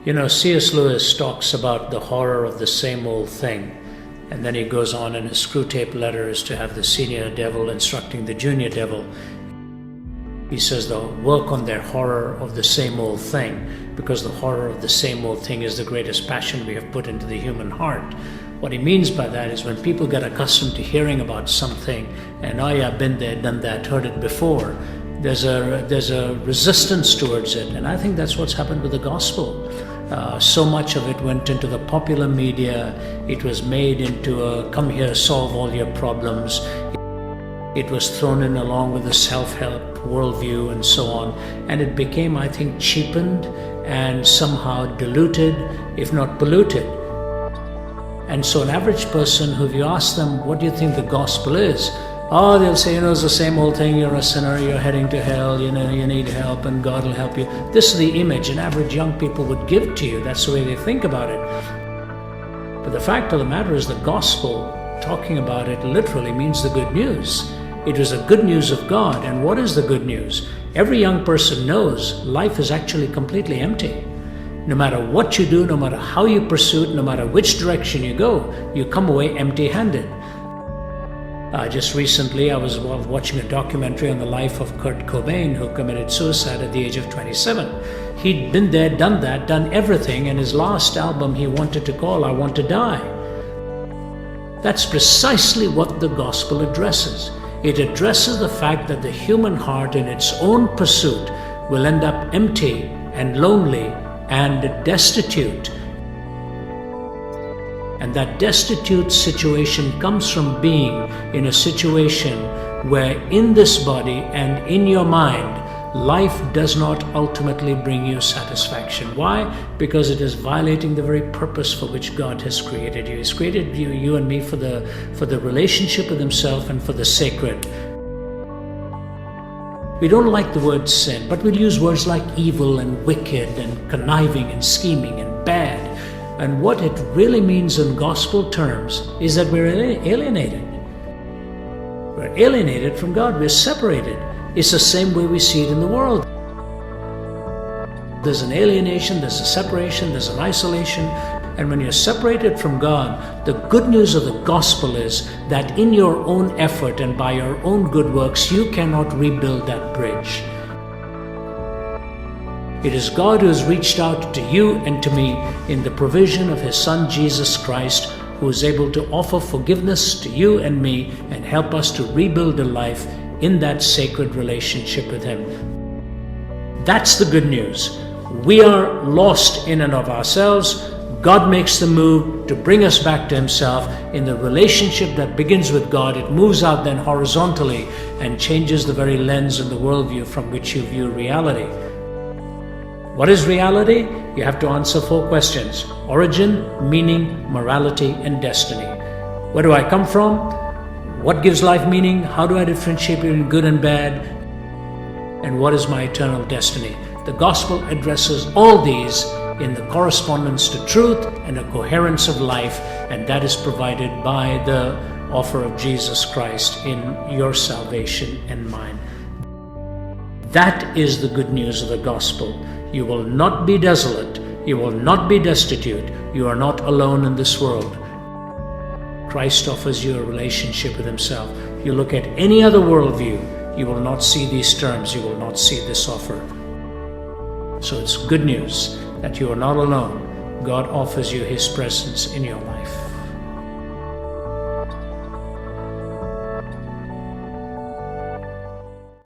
C.S. Lewis talks about the horror of the same old thing. And then he goes on in his Screwtape Letters to have the senior devil instructing the junior devil. He says they'll work on their horror of the same old thing, because the horror of the same old thing is the greatest passion we have put into the human heart. What he means by that is when people get accustomed to hearing about something and, oh yeah, been there, done that, heard it before, there's a resistance towards it. And I think that's what's happened with the gospel. So much of it went into the popular media. It was made into a come here, solve all your problems. It was thrown in along with the self-help worldview and so on. And it became, I think, cheapened and somehow diluted, if not polluted. And so an average person, who if you ask them, what do you think the gospel is? Oh, they'll say, it's the same old thing, you're a sinner, you're heading to hell, you need help and God will help you. This is the image an average young people would give to you. That's the way they think about it. But the fact of the matter is the gospel, talking about it literally, means the good news. It was the good news of God. And what is the good news? Every young person knows life is actually completely empty. No matter what you do, no matter how you pursue it, no matter which direction you go, you come away empty-handed. Just recently, I was watching a documentary on the life of Kurt Cobain, who committed suicide at the age of 27. He'd been there, done that, done everything, and his last album he wanted to call I Want to Die. That's precisely what the gospel addresses. It addresses the fact that the human heart in its own pursuit will end up empty and lonely and destitute. And that destitute situation comes from being in a situation where in this body and in your mind, life does not ultimately bring you satisfaction. Why? Because it is violating the very purpose for which God has created you. He's created you and me for the relationship with Himself and for the sacred. We don't like the word sin, but we'll use words like evil and wicked and conniving and scheming and bad. And what it really means in gospel terms is that we're alienated. We're alienated from God. We're separated. It's the same way we see it in the world. There's an alienation, there's a separation, there's an isolation. And when you're separated from God, the good news of the gospel is that in your own effort and by your own good works, you cannot rebuild that bridge. It is God who has reached out to you and to me in the provision of His Son Jesus Christ, who is able to offer forgiveness to you and me and help us to rebuild a life in that sacred relationship with Him. That's the good news. We are lost in and of ourselves. God makes the move to bring us back to Himself. In the relationship that begins with God, it moves out then horizontally and changes the very lens and the worldview from which you view reality. What is reality? You have to answer 4 questions: origin, meaning, morality, and destiny. Where do I come from? What gives life meaning? How do I differentiate between good and bad? And what is my eternal destiny? The gospel addresses all these in the correspondence to truth and a coherence of life, and that is provided by the offer of Jesus Christ in your salvation and mine. That is the good news of the gospel. You will not be desolate. You will not be destitute. You are not alone in this world. Christ offers you a relationship with Himself. You look at any other worldview, you will not see these terms. You will not see this offer. So it's good news that you are not alone. God offers you His presence in your life.